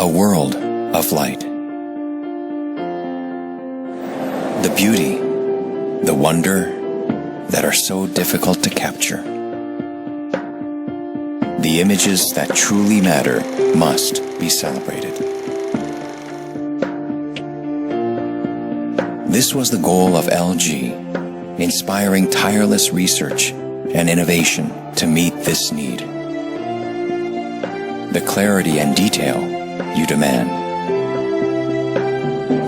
a world of light. The beauty, the wonder that are so difficult to capture. The images that truly matter must be celebrated. This was the goal of LG, inspiring tireless research and innovation to meet this need. The clarity and detail you demand,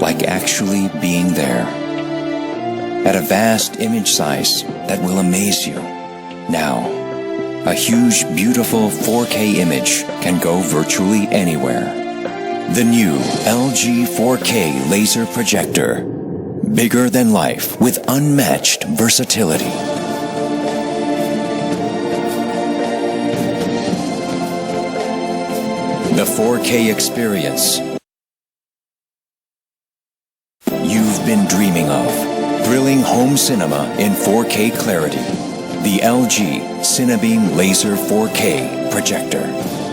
like actually being there, at a vast image size that will amaze you. Now, a huge, beautiful 4K image can go virtually anywhere. The new LG 4K laser projector, bigger than life with unmatched versatility. The 4K experience you've been dreaming of. Thrilling home cinema in 4K clarity. The LG Cinebeam Laser 4K Projector.